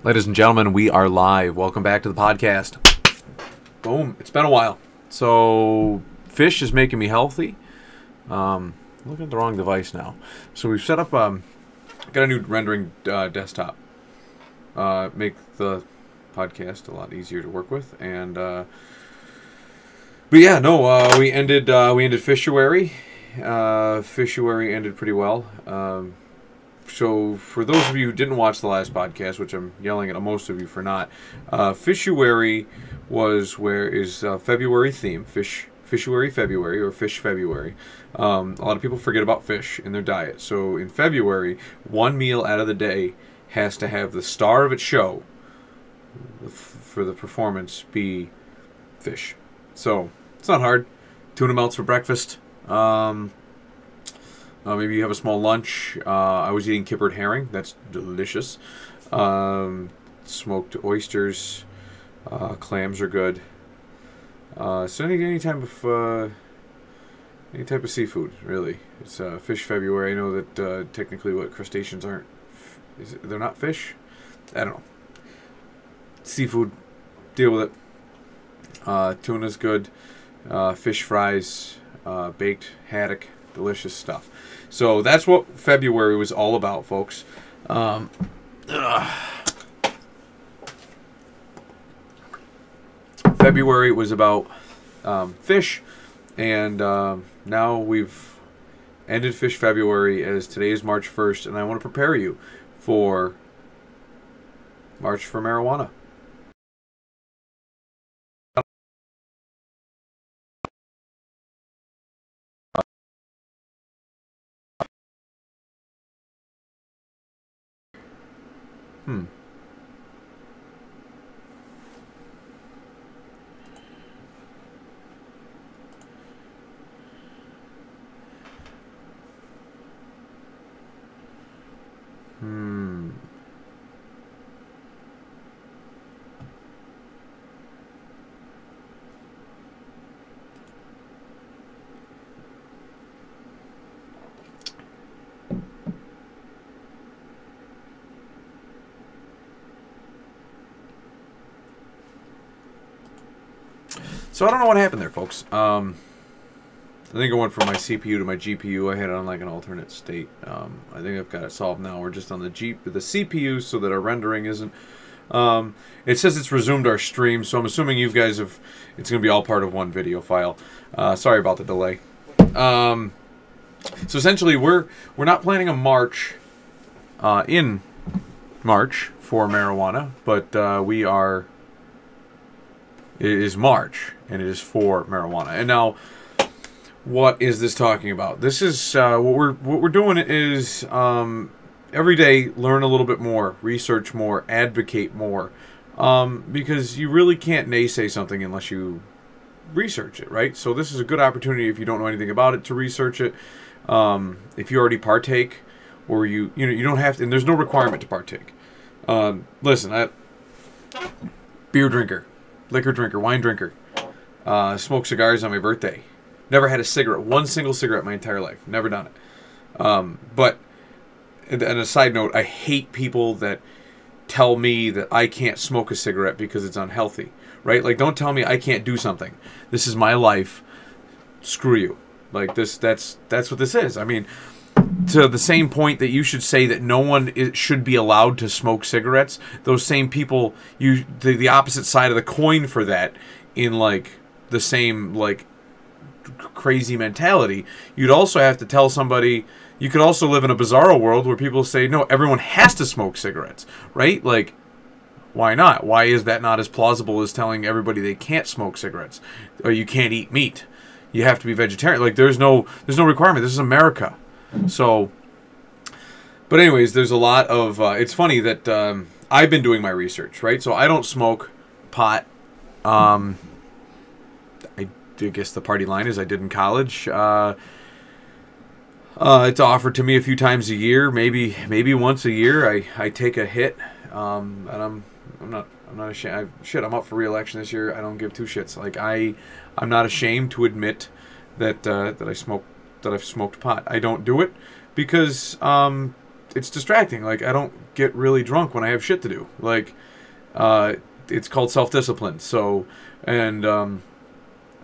Ladies and gentlemen, we are live. Welcome back to the podcast. Boom. It's been a while. So, fish is making me healthy. Looking at the wrong device now. So, we've set up, got a new rendering desktop. Make the podcast a lot easier to work with. And, but yeah, no, we ended Fishuary. Fishuary ended pretty well. So, for those of you who didn't watch the last podcast, which I'm yelling at most of you for not, Fishuary is February theme, Fishuary February, or Fish February. A lot of people forget about fish in their diet. So, in February, one meal out of the day has to have the star of its show for the performance be fish. So, it's not hard. Tuna melts for breakfast. Maybe you have a small lunch. I was eating kippered herring. That's delicious. Smoked oysters. Clams are good. So any type of seafood, really. It's Fish February. I know that technically what crustaceans aren't. They're not fish? I don't know. Seafood. Deal with it. Tuna's good. Fish fries. Baked haddock. Delicious stuff. So that's what February was all about, folks. February was about fish, and now we've ended Fish February as today is March 1st, and I want to prepare you for March for Marijuana. Hmm. So I don't know what happened there, folks. I think I went from my CPU to my GPU. I had it on like an alternate state. I think I've got it solved now. We're just on the CPU so that our rendering isn't. It says it's resumed our stream, so I'm assuming you guys have. It's going to be all part of one video file. Sorry about the delay. So essentially, we're not planning a march in March for marijuana, but we are. It is March, and it is for marijuana. And now, what is this talking about? This is what we're doing is every day learn a little bit more, research more, advocate more, because you really can't naysay something unless you research it, right? So this is a good opportunity if you don't know anything about it to research it. If you already partake, or you don't have to, and there's no requirement to partake. Listen, beer drinker. Liquor drinker, wine drinker, smoked cigars on my birthday. Never had a cigarette, one single cigarette my entire life. Never done it. But, and a side note, I hate people that tell me that I can't smoke a cigarette because it's unhealthy. Right? Like, don't tell me I can't do something. This is my life. Screw you. Like, that's what this is. I mean, to the same point that you should say that no one should be allowed to smoke cigarettes, those same people, the opposite side of the coin for that, in like the same like crazy mentality, you'd also have to tell somebody. You could also live in a bizarro world where people say no, everyone has to smoke cigarettes, right? Like, why not? Why is that not as plausible as telling everybody they can't smoke cigarettes or you can't eat meat? You have to be vegetarian. Like, there's no requirement. This is America. So, but anyways, there's a lot of, it's funny that I've been doing my research, right? So I don't smoke pot. I guess the party line is I did in college. It's offered to me a few times a year, maybe once a year. I take a hit, and I'm not ashamed. I'm up for re-election this year. I don't give two shits. Like, I'm not ashamed to admit that I've smoked pot. I don't do it because it's distracting. Like, I don't get really drunk when I have shit to do. Like, it's called self-discipline. So, and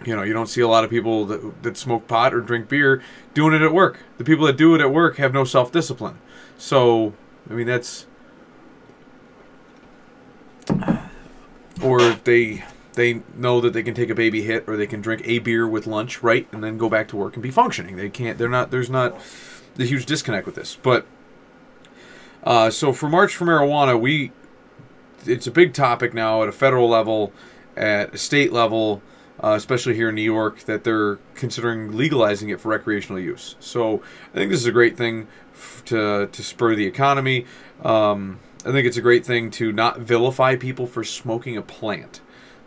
you know, you don't see a lot of people that smoke pot or drink beer doing it at work. The people that do it at work have no self-discipline. So, I mean, that's... Or they know that they can take a baby hit, or they can drink a beer with lunch, right, and then go back to work and be functioning. They can't. They're not. There's not the huge disconnect with this. But so for March for Marijuana, it's a big topic now at a federal level, at a state level, especially here in New York, that they're considering legalizing it for recreational use. So I think this is a great thing to spur the economy. I think it's a great thing to not vilify people for smoking a plant.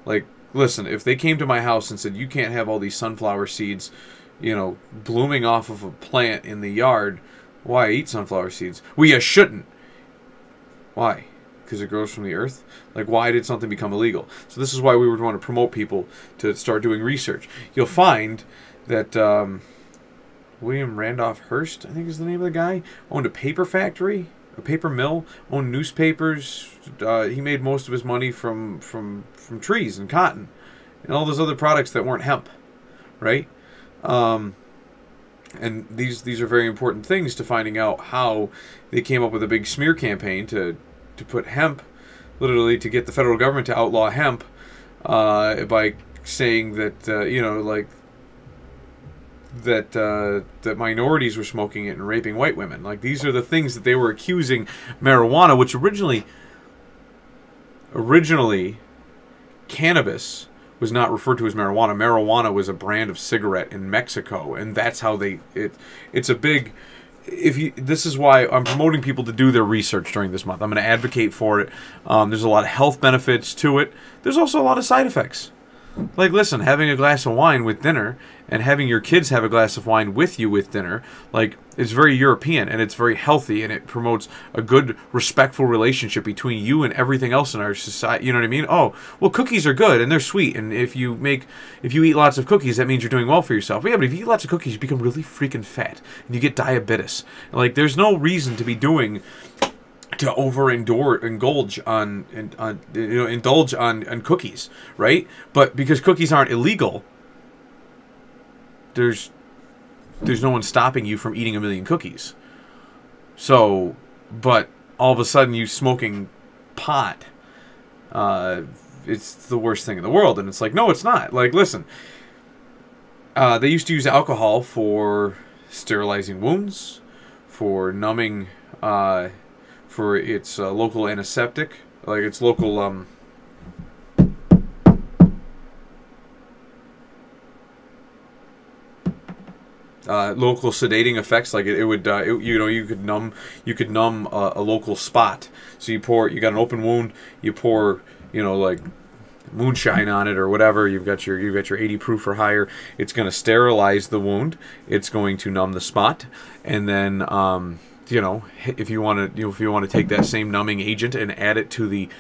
Like, listen, if they came to my house and said, you can't have all these sunflower seeds, you know, blooming off of a plant in the yard, why eat sunflower seeds? Well, you shouldn't. Why? Because it grows from the earth? Like, why did something become illegal? So this is why we would want to promote people to start doing research. You'll find that William Randolph Hearst, I think is the name of the guy, owned a paper factory, a paper mill, owned newspapers. He made most of his money from trees and cotton and all those other products that weren't hemp, right? And these are very important things to finding out how they came up with a big smear campaign to put hemp, literally to get the federal government to outlaw hemp by saying that you know, like that minorities were smoking it and raping white women. Like, these are the things that they were accusing marijuana, which originally cannabis was not referred to as marijuana. Marijuana was a brand of cigarette in Mexico, and that's how it's a big... this is why I'm promoting people to do their research during this month. I'm going to advocate for it. There's a lot of health benefits to it. There's also a lot of side effects. Like, listen, having a glass of wine with dinner and having your kids have a glass of wine with you with dinner, like, it's very European and it's very healthy, and it promotes a good, respectful relationship between you and everything else in our society. You know what I mean? Oh, well, cookies are good and they're sweet, and if you eat lots of cookies, that means you're doing well for yourself. But yeah, but if you eat lots of cookies, you become really freaking fat and you get diabetes. Like, there's no reason to be doing... to indulge on cookies, right? But because cookies aren't illegal, there's no one stopping you from eating a million cookies. So, but all of a sudden you smoking pot, it's the worst thing in the world. And it's like, no, it's not. Like, listen, they used to use alcohol for sterilizing wounds, for numbing, for its local antiseptic, like its local local sedating effects. Like it would, you know, you could numb a local spot. So you got an open wound, you pour, you know, like moonshine on it or whatever. You've got your 80 proof or higher. It's going to sterilize the wound. It's going to numb the spot, and then you know, if you want to take that same numbing agent and add it to the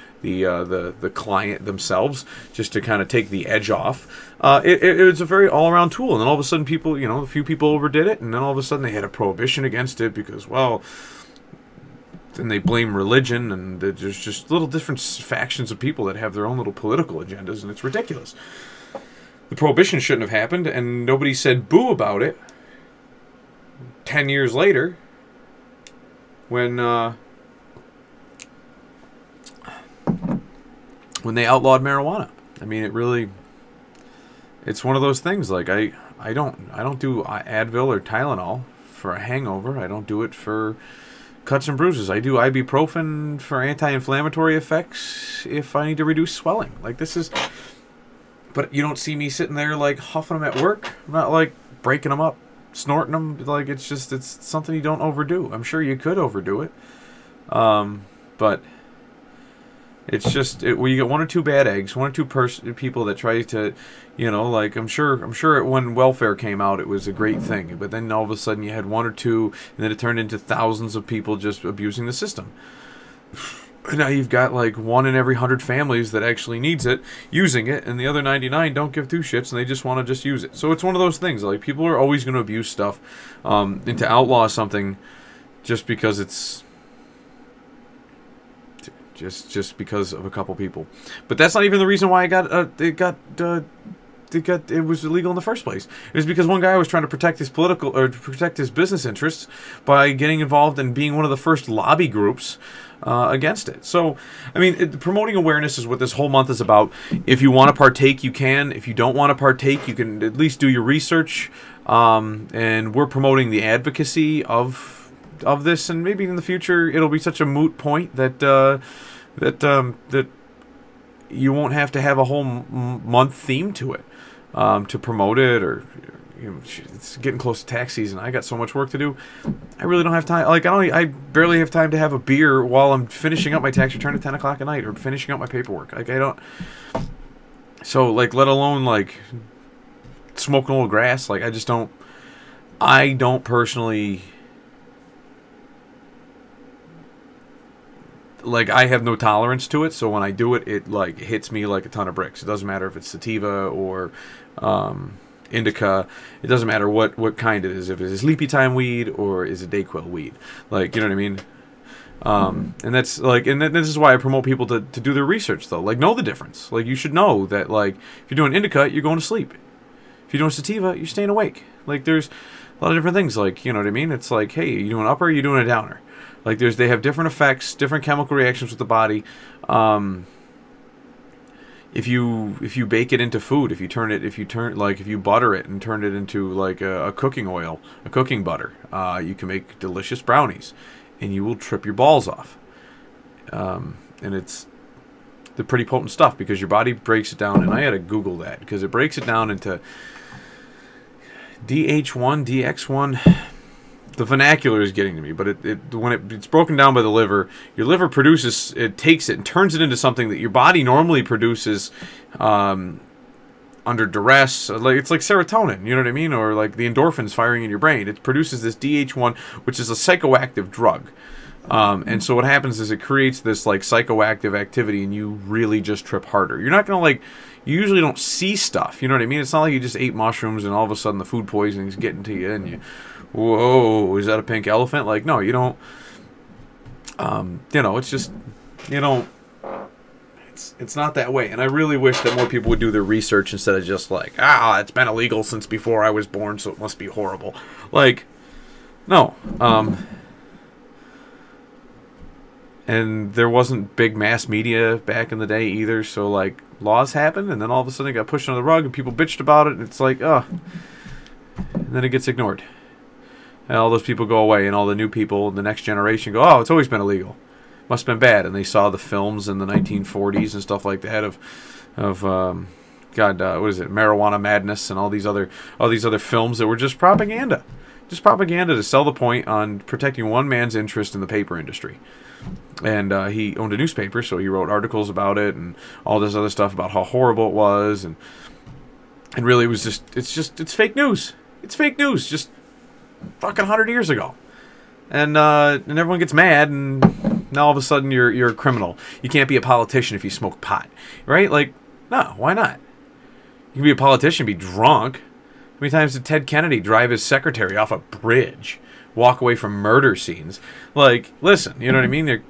client themselves, just to kind of take the edge off, it's a very all-around tool. And then all of a sudden, people, you know, a few people overdid it, and then all of a sudden they had a prohibition against it because, well, then they blame religion, and there's just little different factions of people that have their own little political agendas, and it's ridiculous. The prohibition shouldn't have happened, and nobody said boo about it. 10 years later, when they outlawed marijuana. I mean, it's one of those things. Like, I don't do Advil or Tylenol for a hangover. I don't do it for cuts and bruises. I do ibuprofen for anti-inflammatory effects if I need to reduce swelling. Like, this is... But you don't see me sitting there, like, huffing them at work. I'm not, like, breaking them up, snorting them. Like, it's something you don't overdo. I'm sure you could overdo it. But it's just, when you get one or two bad eggs, one or two people that try to, you know, like, I'm sure when welfare came out, it was a great thing. But then all of a sudden you had one or two, and then it turned into thousands of people just abusing the system. And now you've got like 1 in every 100 families that actually needs it, using it, and the other 99 don't give two shits, and they just want to just use it. So it's one of those things. Like, people are always going to abuse stuff, and to outlaw something just because it's just because of a couple people. But that's not even the reason why it was illegal in the first place. It was because one guy was trying to protect his protect his business interests by getting involved and being one of the first lobby groups against it. So, I mean, promoting awareness is what this whole month is about. If you want to partake, you can. If you don't want to partake, you can at least do your research. And we're promoting the advocacy of this, and maybe in the future it'll be such a moot point that that you won't have to have a whole month theme to it to promote it. Or it's getting close to tax season. I got so much work to do. I really don't have time. Like I barely have time to have a beer while I'm finishing up my tax return at 10 o'clock at night or finishing up my paperwork. Like I don't. So like, let alone like smoking a little grass. Like I don't personally. Like, I have no tolerance to it, so when I do it, it like hits me like a ton of bricks. It doesn't matter if it's sativa or indica. It doesn't matter what kind it is. If it's sleepy time weed or is it Dayquil weed. Like, you know what I mean? And that's like, and this is why I promote people to do their research, though. Like, know the difference. Like, you should know that, like, if you're doing indica, you're going to sleep. If you're doing sativa, you're staying awake. Like, there's a lot of different things. Like, you know what I mean? It's like, hey, you doing an upper, you doing a downer. Like they have different effects, different chemical reactions with the body. If you bake it into food, if you butter it and turn it into like a cooking oil, a cooking butter, you can make delicious brownies, and you will trip your balls off. And they're pretty potent stuff because your body breaks it down. And I had to Google that because it breaks it down into DH1, DX1. The vernacular is getting to me, but when it's broken down by the liver, your liver takes it and turns it into something that your body normally produces under duress. Like it's like serotonin, you know what I mean, or like the endorphins firing in your brain. It produces this DH1, which is a psychoactive drug, and so what happens is it creates this like psychoactive activity, and you really just trip harder. You're not gonna like. You usually don't see stuff, you know what I mean? It's not like you just ate mushrooms and all of a sudden the food poisoning is getting to you and you. Whoa, is that a pink elephant? Like, no, you don't. You know, it's just, you don't. It's not that way. And I really wish that more people would do their research instead of just like, it's been illegal since before I was born, so it must be horrible. Like, no. And there wasn't big mass media back in the day either, so like laws happened, and then all of a sudden it got pushed under the rug, and people bitched about it, and it's like, and then it gets ignored. And all those people go away, and all the new people in the next generation go, it's always been illegal. Must have been bad. And they saw the films in the 1940s and stuff like that of what is it, Marijuana Madness and all these other films that were just propaganda. Just propaganda to sell the point on protecting one man's interest in the paper industry. And he owned a newspaper, so he wrote articles about it and all this other stuff about how horrible it was. And really, it was it's fake news. It's fake news. Just fucking 100 years ago, and everyone gets mad, and now all of a sudden you're a criminal. You can't be a politician if you smoke pot, right? Like, no, why not? You can be a politician, be drunk. How many times did Ted Kennedy drive his secretary off a bridge, walk away from murder scenes? Like, listen, you know what I mean?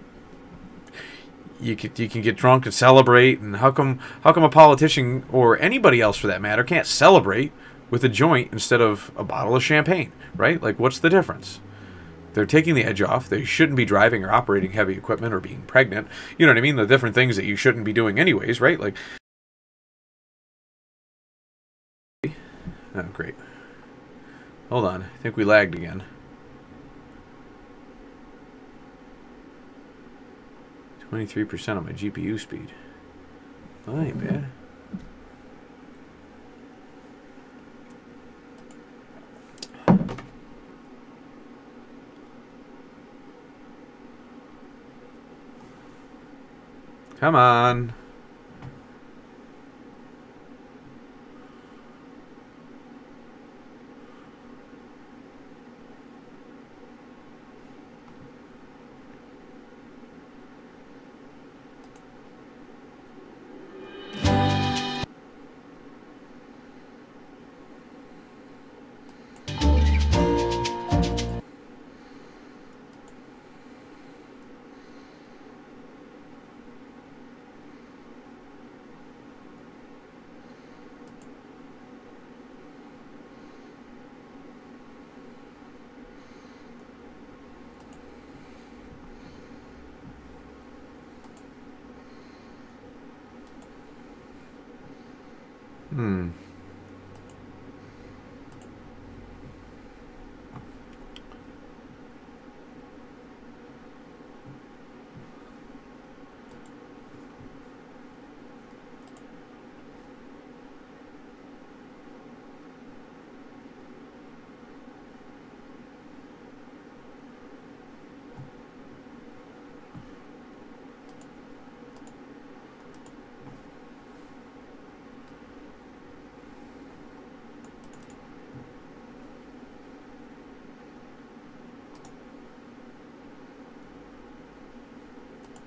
You can get drunk and celebrate, and how come a politician or anybody else for that matter can't celebrate with a joint instead of a bottle of champagne, right? Like, what's the difference? They're taking the edge off. They shouldn't be driving or operating heavy equipment or being pregnant. You know what I mean? The different things that you shouldn't be doing anyways, right? Like, oh, great. Hold on. I think we lagged again. 23% on my GPU speed. That ain't bad. Come on. Hmm.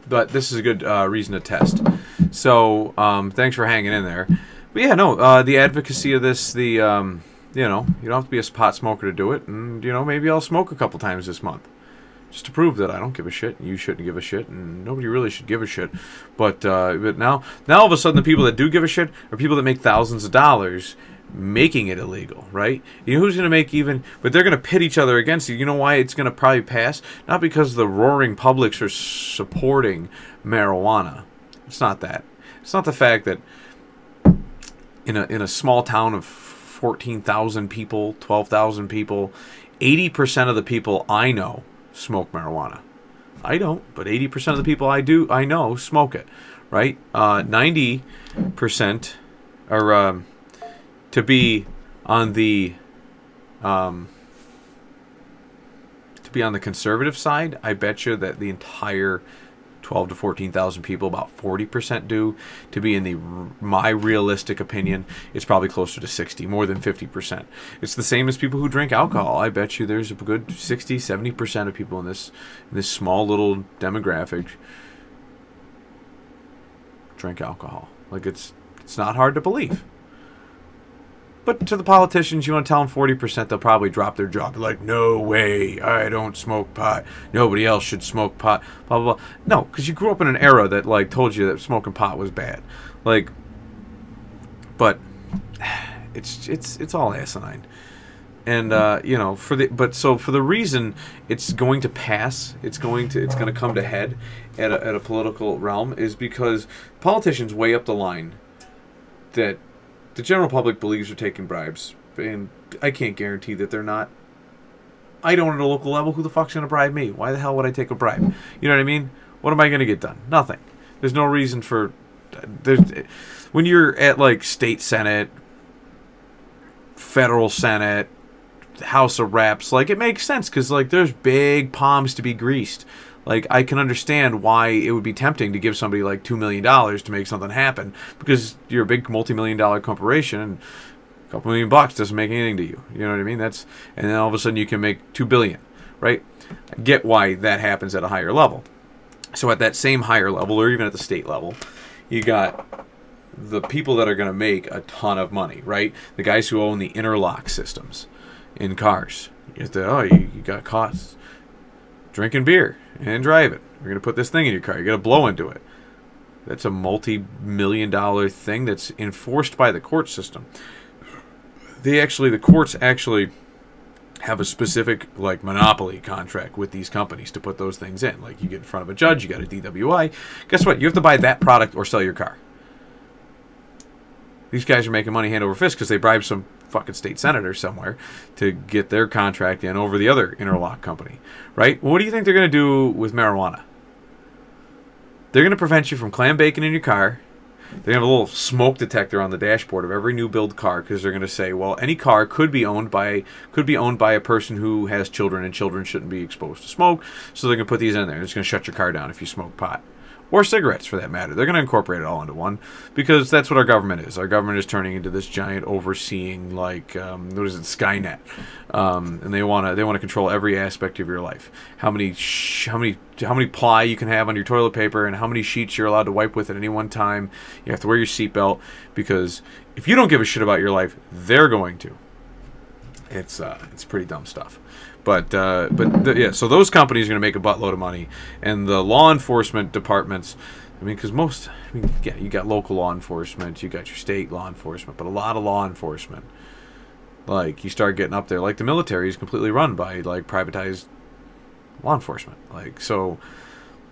But this is a good reason to test. So thanks for hanging in there. But yeah, no, the advocacy of this, the you know, you don't have to be a pot smoker to do it, and you know, maybe I'll smoke a couple times this month, just to prove that I don't give a shit. You shouldn't give a shit, and nobody really should give a shit. But now all of a sudden, the people that do give a shit are people that make thousands of dollars making it illegal, right? You know who's going to make even, but they're going to pit each other against you. You know why it's going to probably pass? Not because the roaring publics are supporting marijuana. It's not that. It's not the fact that in a small town of 14,000 people, 12,000 people, 80% of the people I know smoke marijuana. I don't, but 80% of the people I know smoke it, right? 90% are to be on the conservative side. I bet you that the entire 12 to 14,000 people, about 40% do. To be in my realistic opinion, it's probably closer to 60, more than 50%. It's the same as people who drink alcohol. I bet you there's a good 60, 70% of people in this small little demographic drink alcohol. Like it's not hard to believe. But to the politicians, you want to tell them 40%, they'll probably drop their jaw. They're like, no way, I don't smoke pot. Nobody else should smoke pot. Blah, blah, blah. No, because you grew up in an era that, like, told you that smoking pot was bad. Like, but it's all asinine. And, you know, for the reason it's going to pass, it's going to come to head at a political realm is because politicians weigh up the line that the general public believes they're taking bribes, and I can't guarantee that they're not. I don't at a local level. Who the fuck's going to bribe me? Why the hell would I take a bribe? You know what I mean? What am I going to get done? Nothing. There's no reason for... when you're at, like, state senate, federal senate, House of Reps, like, it makes sense because, like, there's big palms to be greased. Like, I can understand why it would be tempting to give somebody like $2 million to make something happen, because you're a big multi-million-dollar corporation, and a couple $1 million doesn't make anything to you. You know what I mean? And then all of a sudden you can make $2 billion, right? I get why that happens at a higher level. So at that same higher level, or even at the state level, you got the people that are going to make a ton of money, right? The guys who own the interlock systems in cars. You got caught drinking beer and driving. We're going to put this thing in your car. You're going to blow into it. That's a multi-million-dollar thing that's enforced by the court system. The courts actually have a specific, like, monopoly contract with these companies to put those things in. Like, you get in front of a judge, you got a DWI. Guess what? You have to buy that product or sell your car. These guys are making money hand over fist because they bribed some fucking state senator somewhere to get their contract in over the other interlock company, right? Well, what do you think they're going to do with marijuana? They're going to prevent you from clam bacon in your car. They have a little smoke detector on the dashboard of every new build car because they're going to say, well, any car could be owned by a person who has children, and children shouldn't be exposed to smoke. So they're going to put these in there. It's going to shut your car down if you smoke pot. Or cigarettes, for that matter. They're going to incorporate it all into one, because that's what our government is. Our government is turning into this giant overseeing, like, what is it, Skynet, and they want to control every aspect of your life. How many ply you can have on your toilet paper, and how many sheets you're allowed to wipe with at any one time. You have to wear your seatbelt, because if you don't give a shit about your life, they're going to. It's pretty dumb stuff. Yeah, so those companies are going to make a buttload of money, and the law enforcement departments, I mean, because yeah, you got local law enforcement, you got your state law enforcement, but a lot of law enforcement, like, you start getting up there, like, the military is completely run by, like, privatized law enforcement, like, so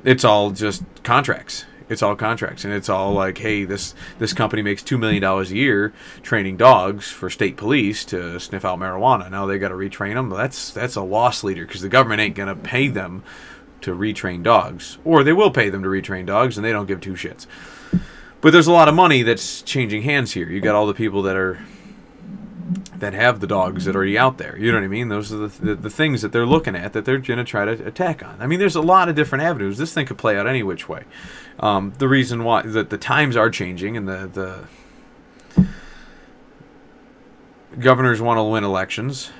it's all just contracts. It's all contracts, and it's all like, hey, this company makes $2 million a year training dogs for state police to sniff out marijuana. Now they got to retrain them. That's a loss leader, because the government ain't gonna pay them to retrain dogs, or they will pay them to retrain dogs, and they don't give two shits. But there's a lot of money that's changing hands here. You got all the people that have the dogs that are already out there. You know what I mean? Those are the things that they're looking at, that they're going to try to attack on. I mean, there's a lot of different avenues. This thing could play out any which way. The reason why the times are changing, and the governors want to win elections.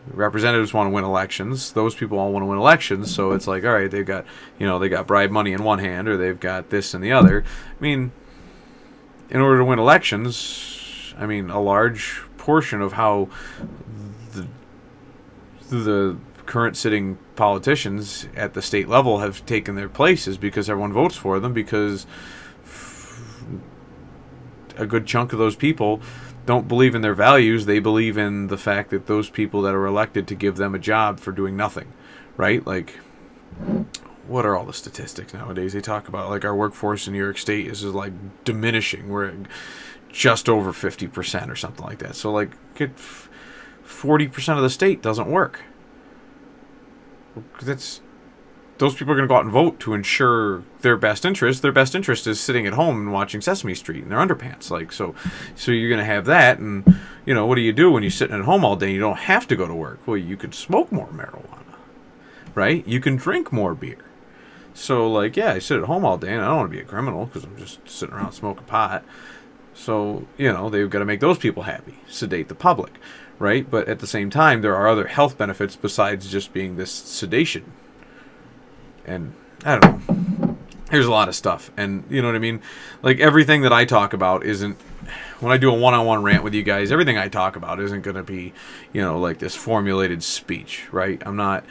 Representatives want to win elections. Those people all want to win elections. So it's like, all right, they've got, they got bribe money in one hand, or they've got this in the other. I mean, in order to win elections, I mean, a large portion of how the current sitting politicians at the state level have taken their place is because everyone votes for them, because a good chunk of those people don't believe in their values. They believe in the fact that those people that are elected to give them a job for doing nothing, right? Like, what are all the statistics nowadays? They talk about, like, our workforce in New York State is like diminishing. We're just over 50% or something like that. So, like, 40% of the state doesn't work. Those people are going to go out and vote to ensure their best interest. Their best interest is sitting at home and watching Sesame Street in their underpants. Like, so you're going to have that. And, what do you do when you're sitting at home all day and you don't have to go to work? Well, you could smoke more marijuana, right? You can drink more beer. So, like, yeah, I sit at home all day and I don't want to be a criminal because I'm just sitting around smoking pot. So, they've got to make those people happy, sedate the public, right? But at the same time, there are other health benefits besides just being this sedation. And I don't know. There's a lot of stuff. And you know what I mean? Like, everything that I talk about isn't, when I do a one-on-one rant with you guys, everything I talk about isn't going to be, like this formulated speech, right? I'm not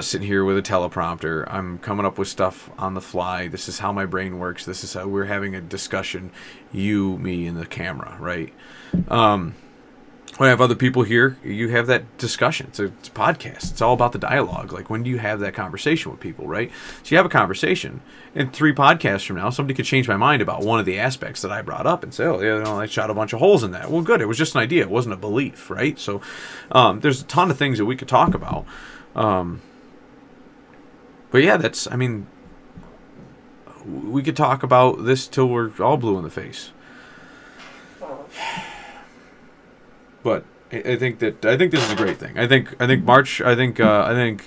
sitting here with a teleprompter. I'm coming up with stuff on the fly. This is how my brain works. This is how we're having a discussion, you, me, and the camera, right? When I have other people here, you have that discussion. It's a podcast. It's all about the dialogue. Like, when do you have that conversation with people, right? So you have a conversation, and 3 podcasts from now, somebody could change my mind about one of the aspects that I brought up and say, oh, yeah, I shot a bunch of holes in that. Well, good. It was just an idea. It wasn't a belief, right? So there's a ton of things that we could talk about. But yeah, we could talk about this till we're all blue in the face. But I think this is a great thing. I think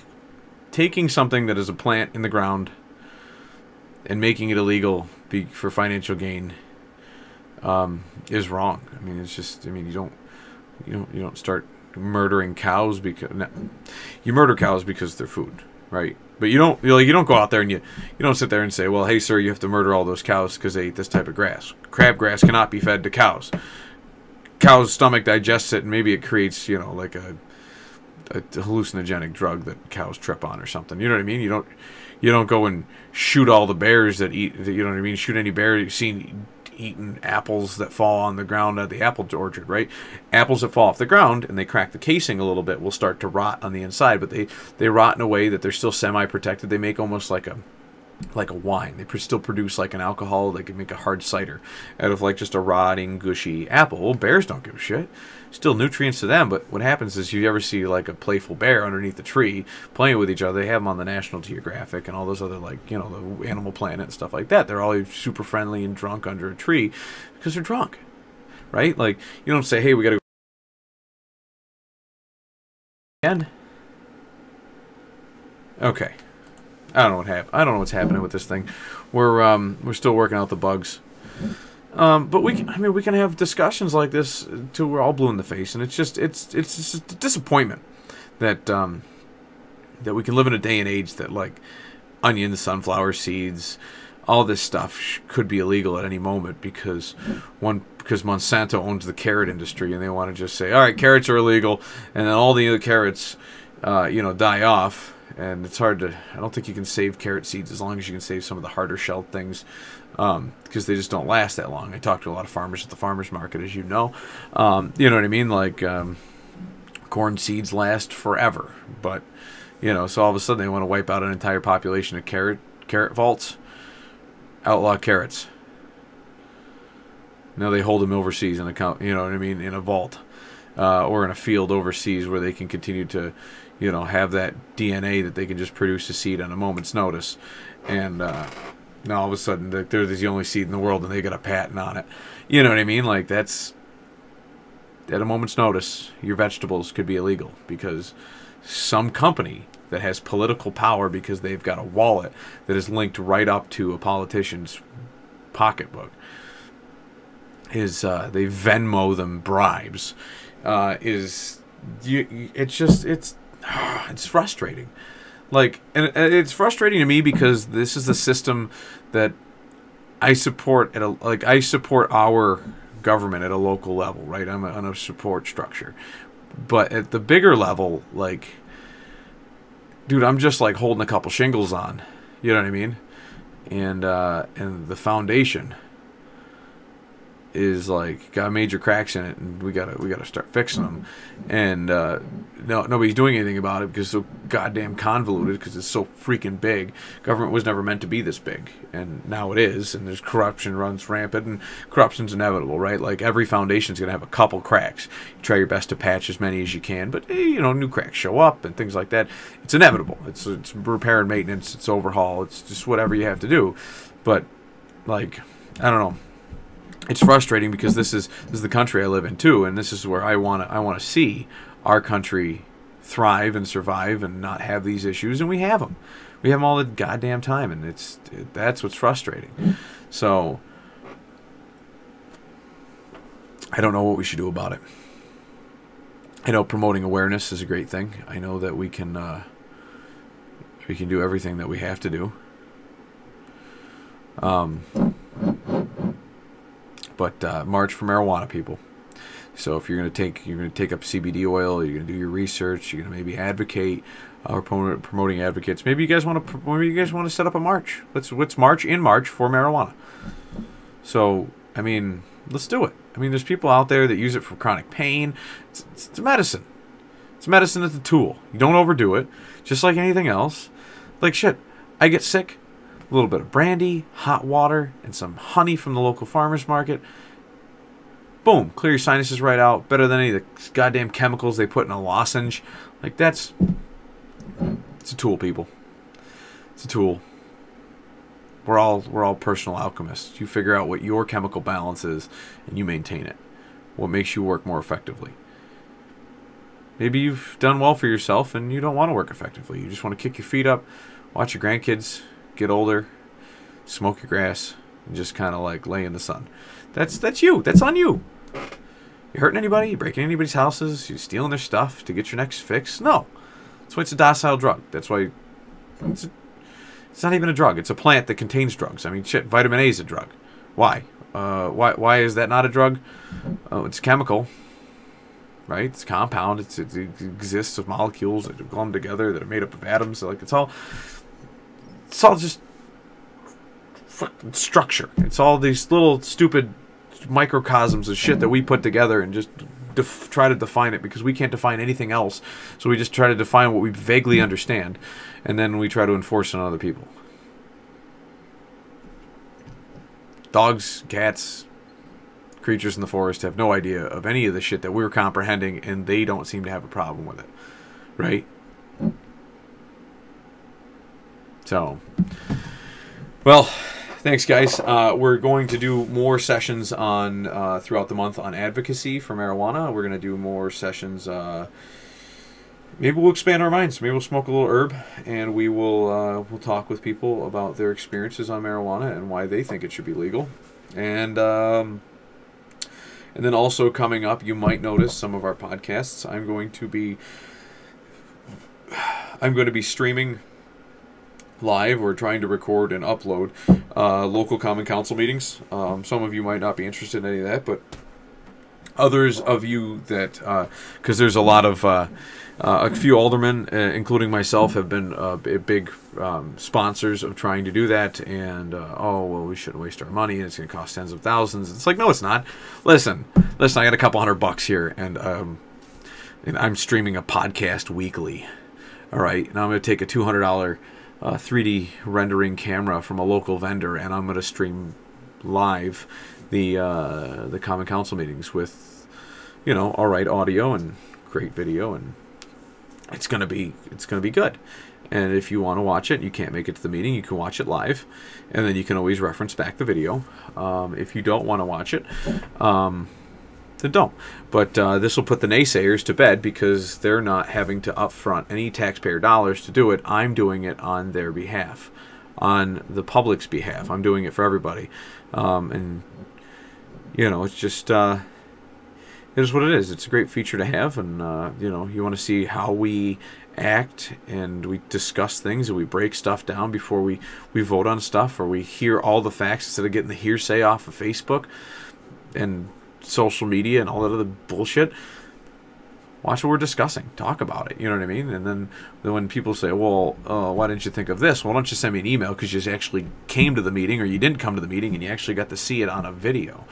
taking something that is a plant in the ground and making it illegal for financial gain is wrong. I mean, it's just, you don't start murdering cows because you murder cows because they're food, right? But you don't go out there and you don't sit there and say, well, hey sir, you have to murder all those cows because they ate this type of grass. Crabgrass cannot be fed to cows. Cow's stomach digests it, and maybe it creates, like a hallucinogenic drug that cows trip on or something. You know what I mean? You don't go and shoot all the bears that eat. You know what I mean? Shoot any bear you've seen eating apples that fall on the ground at the apple orchard, right? Apples that fall off the ground and they crack the casing a little bit will start to rot on the inside, but they rot in a way that they're still semi-protected. They make almost like a wine. They still produce like an alcohol. They can make a hard cider out of like just a rotting, gushy apple. Well, bears don't give a shit. Still nutrients to them, but what happens is you ever see like a playful bear underneath the tree playing with each other. They have them on the National Geographic and all those other, like, the Animal Planet and stuff like that. They're all super friendly and drunk under a tree because they're drunk, right? Like, you don't say, hey, we got to go again. Okay. I don't know what's happening with this thing. We're still working out the bugs. But we can have discussions like this till we're all blue in the face, and it's just a disappointment that we can live in a day and age that, like, onions, sunflower seeds, all this stuff could be illegal at any moment because Monsanto owns the carrot industry, and they want to just say, all right, carrots are illegal, and then all the other carrots die off. And it's hard to, I don't think you can save carrot seeds as long as you can save some of the harder shelled things, because they just don't last that long. I talked to a lot of farmers at the farmers market, as you know. You know what I mean? Like, corn seeds last forever. But, so all of a sudden they want to wipe out an entire population of carrot vaults. outlaw carrots. Now they hold them overseas in a, you know what I mean, in a vault, or in a field overseas where they can continue to, you know, have that DNA that they can just produce a seed on a moment's notice. And now all of a sudden they're the only seed in the world and they got a patent on it. You know what I mean? Like, that's, at a moment's notice, your vegetables could be illegal because some company that has political power, because they've got a wallet that is linked right up to a politician's pocketbook, is they Venmo them bribes. It's frustrating. Like, and it's frustrating to me because this is the system that I support I support our government at a local level, right? I'm on a support structure. But at the bigger level, like, dude, I'm just like holding a couple shingles on. You know what I mean? And the foundation is like got major cracks in it, and we gotta start fixing them. And nobody's doing anything about it because it's so goddamn convoluted, because it's so freaking big. Government was never meant to be this big, and now it is. And there's corruption runs rampant, and corruption's inevitable, right? Like, every foundation's gonna have a couple cracks. You try your best to patch as many as you can, but you know, new cracks show up and things like that. It's inevitable. It's repair and maintenance. It's overhaul. It's just whatever you have to do. But like, I don't know. It's frustrating because this is the country I live in too, and this is where I want to see our country thrive and survive and not have these issues, and we have them. We have them all the goddamn time, and that's what's frustrating. So I don't know what we should do about it. I know promoting awareness is a great thing. I know that we can do everything that we have to do. But march for marijuana, people. So if you're gonna take up CBD oil, you're gonna do your research, you're gonna maybe advocate or promoting advocates. Maybe you guys want to set up a march. Let's march in March for marijuana. So I mean, let's do it. I mean, there's people out there that use it for chronic pain. It's a medicine. It's medicine. It's a tool. You don't overdo it. Just like anything else. Like, shit, I get sick. A little bit of brandy, hot water, and some honey from the local farmer's market. Boom, clear your sinuses right out. Better than any of the goddamn chemicals they put in a lozenge. Like, it's a tool, people. It's a tool. We're all personal alchemists. You figure out what your chemical balance is, and you maintain it. What makes you work more effectively. Maybe you've done well for yourself, and you don't want to work effectively. You just want to kick your feet up, watch your grandkids get older, smoke your grass, and just kind of like lay in the sun. That's you. That's on you. You hurting anybody? You breaking anybody's houses? You stealing their stuff to get your next fix? No. That's why it's a docile drug. That's why it's not even a drug. It's a plant that contains drugs. I mean, shit, vitamin A is a drug. Why? Why is that not a drug? Oh, it's chemical, right? It's compound. It exists of molecules that glom together that are made up of atoms. So, like, it's all just fucking structure. It's all these little stupid microcosms of shit that we put together and just try to define it, because we can't define anything else. So we just try to define what we vaguely understand, and then we try to enforce it on other people. Dogs, cats, creatures in the forest have no idea of any of the shit that we're comprehending, and they don't seem to have a problem with it. Right? So, well, thanks, guys. We're going to do more sessions on throughout the month on advocacy for marijuana. We're going to do more sessions. Maybe we'll expand our minds. Maybe we'll smoke a little herb, and we will we'll talk with people about their experiences on marijuana and why they think it should be legal. And then also coming up, you might notice some of our podcasts. I'm going to be streaming live or trying to record and upload local common council meetings. Some of you might not be interested in any of that, but others of you that, because there's a lot of a few aldermen, including myself, have been big sponsors of trying to do that. And oh well, we shouldn't waste our money, and it's going to cost tens of thousands. It's like, no, it's not. Listen, I got a couple $100 here, and I'm streaming a podcast weekly. All right, now I'm going to take a $200 3D rendering camera from a local vendor, and I'm going to stream live the Common Council meetings with, you know, all right audio and great video, and it's gonna be good. And if you want to watch it, you can't make it to the meeting, you can watch it live, and then you can always reference back the video. If you don't want to watch it, then don't. But this will put the naysayers to bed, because they're not having to upfront any taxpayer dollars to do it. I'm doing it on their behalf, on the public's behalf. I'm doing it for everybody. And, you know, it's just... it is what it is. It's a great feature to have, and you know, you want to see how we act, and we discuss things, and we break stuff down before we vote on stuff, or we hear all the facts instead of getting the hearsay off of Facebook and social media and all that other bullshit. Watch what we're discussing. Talk about it. You know what I mean? And then when people say, well, why didn't you think of this? Well, why don't you send me an email, because you actually came to the meeting, or you didn't come to the meeting, and you actually got to see it on a video.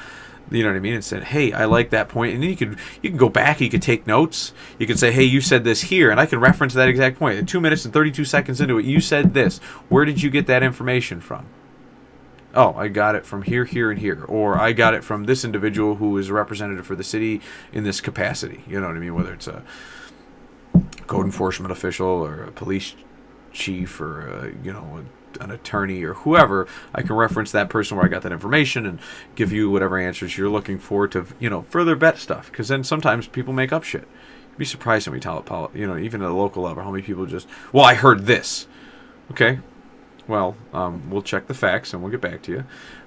You know what I mean? And said, hey, I like that point. And then you can go back, you can take notes. You can say, hey, you said this here, and I can reference that exact point. At 2 minutes and 32 seconds into it, you said this. Where did you get that information from? Oh, I got it from here, here, and here. Or I got it from this individual who is a representative for the city in this capacity. You know what I mean? Whether it's a code enforcement official, or a police chief, or you know, an attorney, or whoever, I can reference that person where I got that information and give you whatever answers you're looking for to, you know, further vet stuff. Because then sometimes people make up shit. You'd be surprised how many you know, even at a local level, how many people just, well, I heard this. Okay, well, we'll check the facts and we'll get back to you.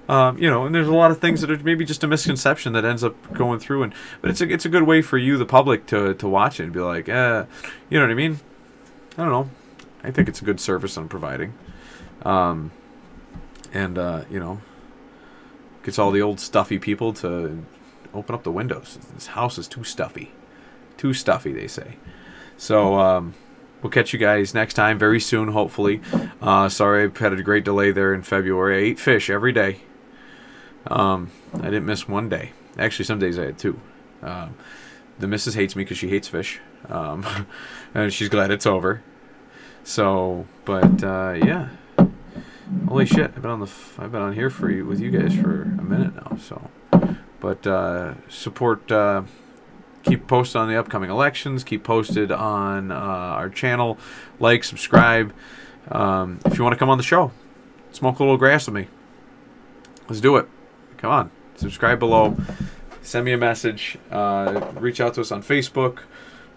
You know, and there's a lot of things that are maybe just a misconception that ends up going through, but it's a good way for you, the public, to watch it and be like, you know what I mean? I don't know. I think it's a good service I'm providing. You know, gets all the old stuffy people to open up the windows. This house is too stuffy. Too stuffy, they say. So, we'll catch you guys next time, very soon, hopefully. Sorry, I had a great delay there in February. I ate fish every day. I didn't miss one day. Actually, some days I had two. The missus hates me because she hates fish. And she's glad it's over. So, but, yeah. Holy shit! I've been on here with you guys for a minute now. So, but support. Keep posted on the upcoming elections. Keep posted on our channel. Like, subscribe. If you want to come on the show, smoke a little grass with me. Let's do it. Come on, subscribe below. Send me a message. Reach out to us on Facebook.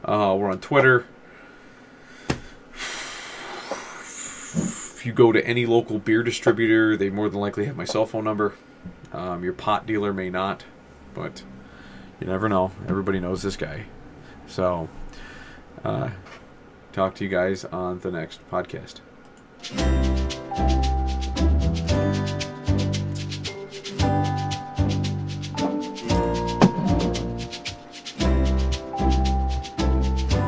We're on Twitter. If you go to any local beer distributor, they more than likely have my cell phone number. Your pot dealer may not, but you never know. Everybody knows this guy. So, talk to you guys on the next podcast.